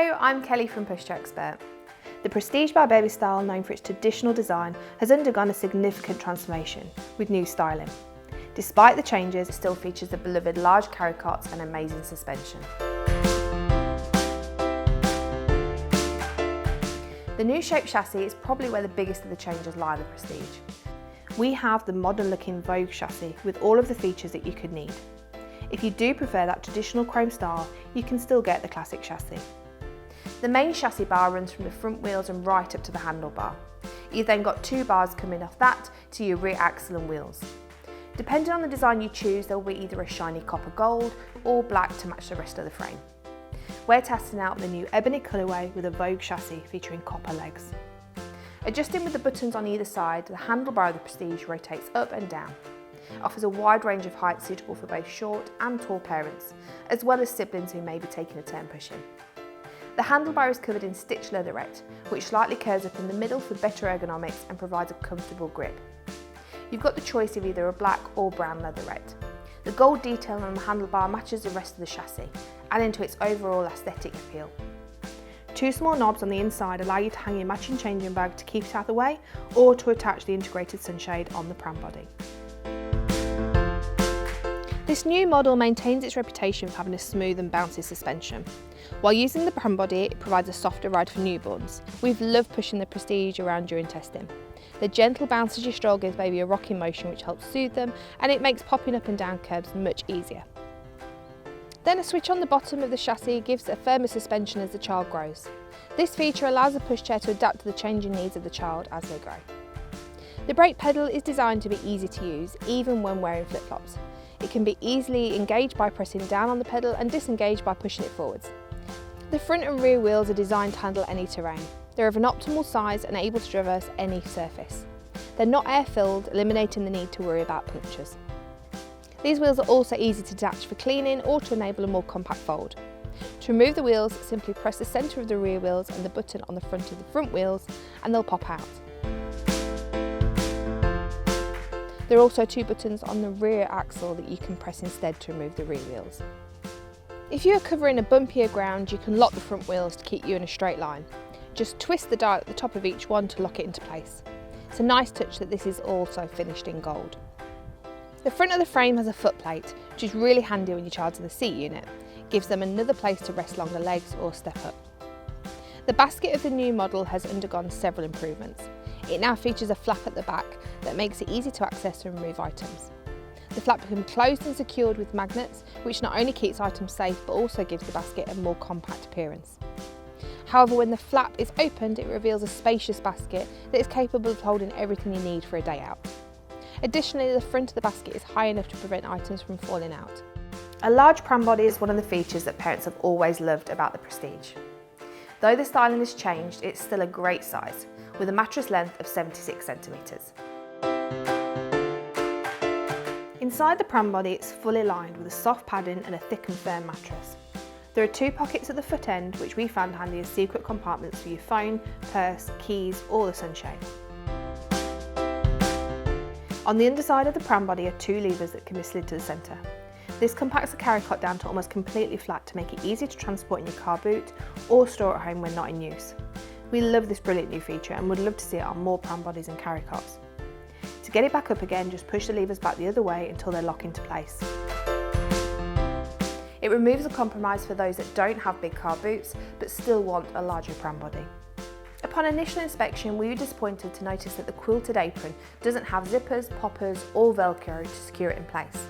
Hello, I'm Kelly from Pushchair Expert. The Prestige by BabyStyle, known for its traditional design, has undergone a significant transformation with new styling. Despite the changes, it still features the beloved large carry cots and amazing suspension. The new shape chassis is probably where the biggest of the changes lie in the Prestige. We have the modern looking Vogue chassis with all of the features that you could need. If you do prefer that traditional chrome style, you can still get the classic chassis. The main chassis bar runs from the front wheels and right up to the handlebar. You've then got two bars coming off that to your rear axle and wheels. Depending on the design you choose, there will be either a shiny copper gold or black to match the rest of the frame. We're testing out the new ebony colourway with a Vogue chassis featuring copper legs. Adjusting with the buttons on either side, the handlebar of the Prestige rotates up and down. It offers a wide range of heights suitable for both short and tall parents, as well as siblings who may be taking a turn pushing. The handlebar is covered in stitched leatherette, which slightly curves up in the middle for better ergonomics and provides a comfortable grip. You've got the choice of either a black or brown leatherette. The gold detail on the handlebar matches the rest of the chassis, adding to its overall aesthetic appeal. Two small knobs on the inside allow you to hang your matching changing bag to keep it out of the way, or to attach the integrated sunshade on the pram body. This new model maintains its reputation for having a smooth and bouncy suspension. While using the pram body, it provides a softer ride for newborns. We've loved pushing the Prestige around during testing. The gentle bounce as you stroll gives baby a rocking motion which helps soothe them, and it makes popping up and down curbs much easier. Then a switch on the bottom of the chassis gives a firmer suspension as the child grows. This feature allows the pushchair to adapt to the changing needs of the child as they grow. The brake pedal is designed to be easy to use, even when wearing flip-flops. It can be easily engaged by pressing down on the pedal and disengaged by pushing it forwards. The front and rear wheels are designed to handle any terrain. They're of an optimal size and able to traverse any surface. They're not air-filled, eliminating the need to worry about punctures. These wheels are also easy to detach for cleaning or to enable a more compact fold. To remove the wheels, simply press the centre of the rear wheels and the button on the front of the front wheels and they'll pop out. There are also two buttons on the rear axle that you can press instead to remove the rear wheels. If you are covering a bumpier ground, you can lock the front wheels to keep you in a straight line. Just twist the dial at the top of each one to lock it into place. It's a nice touch that this is also finished in gold. The front of the frame has a footplate, which is really handy when your child's in the seat unit. It gives them another place to rest longer legs or step up. The basket of the new model has undergone several improvements. It now features a flap at the back that makes it easy to access and remove items. The flap can be closed and secured with magnets, which not only keeps items safe but also gives the basket a more compact appearance. However, when the flap is opened, it reveals a spacious basket that is capable of holding everything you need for a day out. Additionally, the front of the basket is high enough to prevent items from falling out. A large pram body is one of the features that parents have always loved about the Prestige. Though the styling has changed, it's still a great size, with a mattress length of 76 centimetres. Inside the pram body, it's fully lined with a soft padding and a thick and firm mattress. There are two pockets at the foot end, which we found handy as secret compartments for your phone, purse, keys or the sunshade. On the underside of the pram body are two levers that can be slid to the centre. This compacts the carry cot down to almost completely flat to make it easy to transport in your car boot or store at home when not in use. We love this brilliant new feature and would love to see it on more pram bodies and carry cots. To get it back up again, just push the levers back the other way until they lock into place. It removes a compromise for those that don't have big car boots but still want a larger pram body. Upon initial inspection, we were disappointed to notice that the quilted apron doesn't have zippers, poppers or Velcro to secure it in place.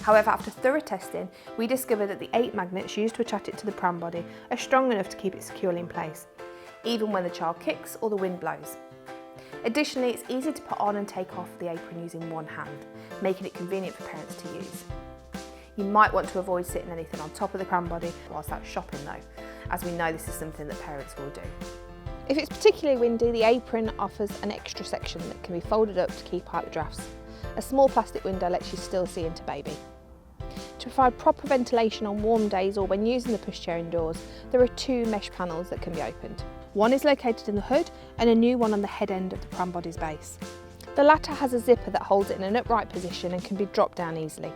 However, after thorough testing, we discovered that the 8 magnets used to attach it to the pram body are strong enough to keep it securely in place, even when the child kicks or the wind blows. Additionally, it's easy to put on and take off the apron using one hand, making it convenient for parents to use. You might want to avoid sitting anything on top of the pram body whilst out shopping though, as we know this is something that parents will do. If it's particularly windy, the apron offers an extra section that can be folded up to keep out the drafts. A small plastic window lets you still see into baby. To provide proper ventilation on warm days or when using the pushchair indoors, there are two mesh panels that can be opened. One is located in the hood and a new one on the head end of the pram body's base. The latter has a zipper that holds it in an upright position and can be dropped down easily.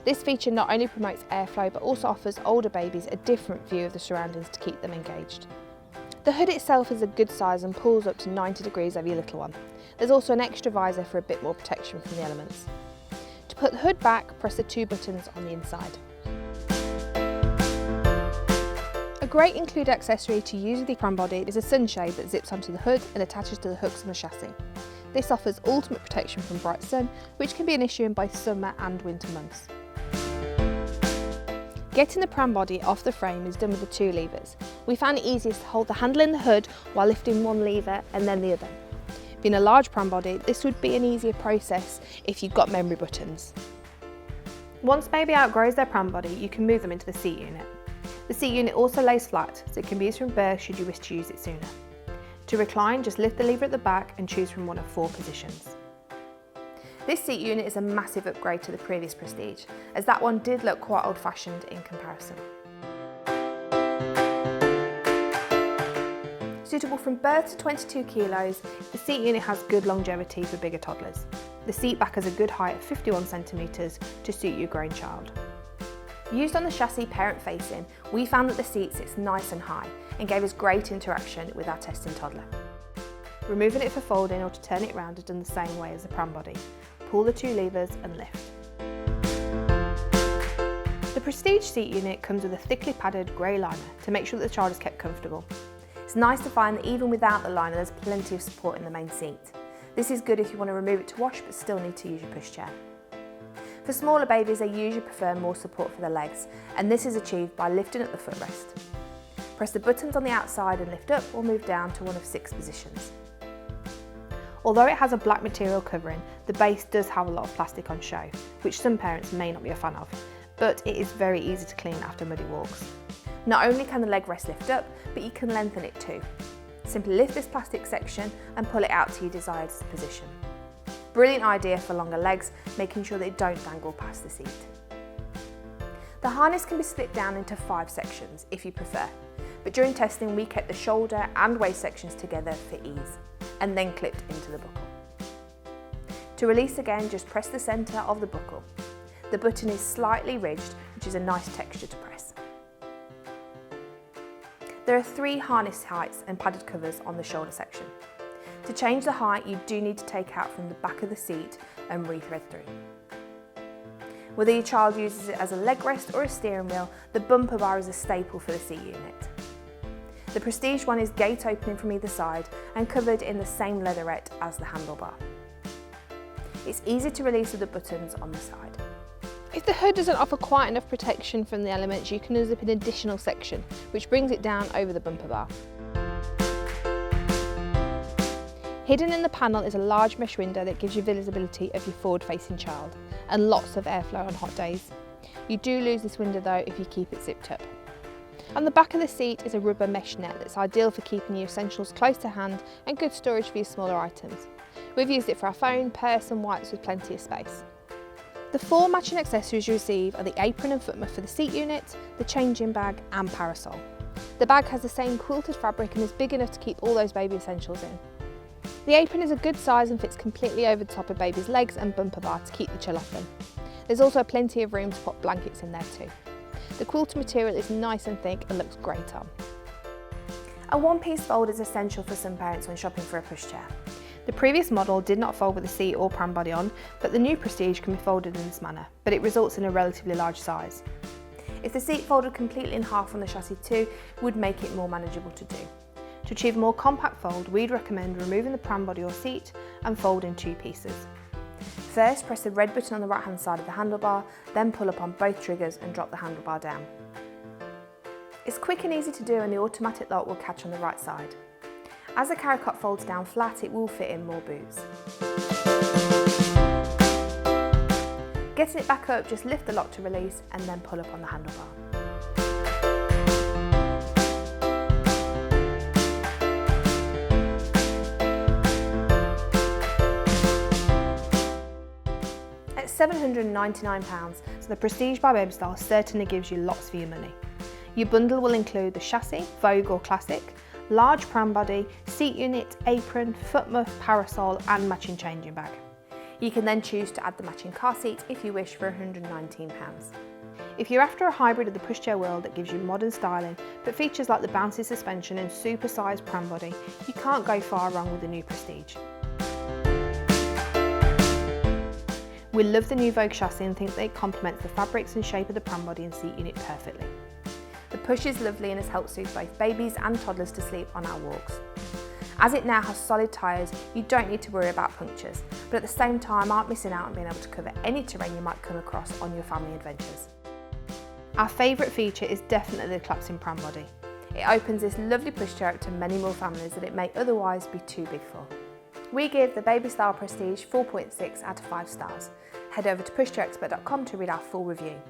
This feature not only promotes airflow but also offers older babies a different view of the surroundings to keep them engaged. The hood itself is a good size and pulls up to 90 degrees over your little one. There's also an extra visor for a bit more protection from the elements. To put the hood back, press the 2 buttons on the inside. A great included accessory to use with the pram body is a sunshade that zips onto the hood and attaches to the hooks on the chassis. This offers ultimate protection from bright sun, which can be an issue in both summer and winter months. Getting the pram body off the frame is done with the 2 levers. We found it easiest to hold the handle in the hood while lifting one lever and then the other. Being a large pram body, this would be an easier process if you've got memory buttons. Once baby outgrows their pram body, you can move them into the seat unit. The seat unit also lays flat, so it can be used from birth should you wish to use it sooner. To recline, just lift the lever at the back and choose from one of 4 positions. This seat unit is a massive upgrade to the previous Prestige, as that one did look quite old-fashioned in comparison. Suitable from birth to 22 kilos, the seat unit has good longevity for bigger toddlers. The seat back has a good height of 51 centimetres to suit your growing child. Used on the chassis parent facing, we found that the seat sits nice and high and gave us great interaction with our testing toddler. Removing it for folding or to turn it round is done the same way as the pram body. Pull the 2 levers and lift. The Prestige seat unit comes with a thickly padded grey liner to make sure that the child is kept comfortable. It's nice to find that even without the liner there's plenty of support in the main seat. This is good if you want to remove it to wash but still need to use your pushchair. For smaller babies, they usually prefer more support for their legs, and this is achieved by lifting at the footrest. Press the buttons on the outside and lift up or move down to one of 6 positions. Although it has a black material covering, the base does have a lot of plastic on show, which some parents may not be a fan of, but it is very easy to clean after muddy walks. Not only can the leg rest lift up, but you can lengthen it too. Simply lift this plastic section and pull it out to your desired position. Brilliant idea for longer legs, making sure they don't dangle past the seat. The harness can be split down into 5 sections if you prefer, but during testing we kept the shoulder and waist sections together for ease, and then clipped into the buckle. To release again, just press the centre of the buckle. The button is slightly ridged, which is a nice texture to press. There are 3 harness heights and padded covers on the shoulder section. To change the height, you do need to take out from the back of the seat and re-thread through. Whether your child uses it as a leg rest or a steering wheel, the bumper bar is a staple for the seat unit. The Prestige one is gate opening from either side and covered in the same leatherette as the handlebar. It's easy to release with the buttons on the side. If the hood doesn't offer quite enough protection from the elements, you can unzip an additional section, which brings it down over the bumper bar. Hidden in the panel is a large mesh window that gives you visibility of your forward-facing child and lots of airflow on hot days. You do lose this window though if you keep it zipped up. On the back of the seat is a rubber mesh net that's ideal for keeping your essentials close to hand and good storage for your smaller items. We've used it for our phone, purse and wipes with plenty of space. The 4 matching accessories you receive are the apron and foot muff for the seat unit, the changing bag and parasol. The bag has the same quilted fabric and is big enough to keep all those baby essentials in. The apron is a good size and fits completely over the top of baby's legs and bumper bar to keep the chill off them. There's also plenty of room to put blankets in there too. The quilted material is nice and thick and looks great on. A one-piece fold is essential for some parents when shopping for a pushchair. The previous model did not fold with the seat or pram body on, but the new Prestige can be folded in this manner, but it results in a relatively large size. If the seat folded completely in half on the chassis too, it would make it more manageable to do. To achieve a more compact fold, we'd recommend removing the pram body or seat and fold in 2 pieces. First, press the red button on the right hand side of the handlebar, then pull up on both triggers and drop the handlebar down. It's quick and easy to do and the automatic lock will catch on the right side. As the carry cot folds down flat, it will fit in more boots. Getting it back up, just lift the lock to release and then pull up on the handlebar. At £799, so the Prestige by BabyStyle certainly gives you lots for your money. Your bundle will include the chassis, Vogue or Classic, large pram body, seat unit, apron, foot muff, parasol and matching changing bag. You can then choose to add the matching car seat if you wish for £119. If you're after a hybrid of the pushchair world that gives you modern styling but features like the bouncy suspension and super-sized pram body, you can't go far wrong with the new Prestige. We love the new Vogue chassis and think that it complements the fabrics and shape of the pram body and seat unit perfectly. The push is lovely and has helped soothe both babies and toddlers to sleep on our walks. As it now has solid tyres, you don't need to worry about punctures, but at the same time aren't missing out on being able to cover any terrain you might come across on your family adventures. Our favourite feature is definitely the collapsing pram body. It opens this lovely pushchair up to many more families that it may otherwise be too big for. We give the BabyStyle Prestige 4.6 out of 5 stars. Head over to pushchairexpert.com to read our full review.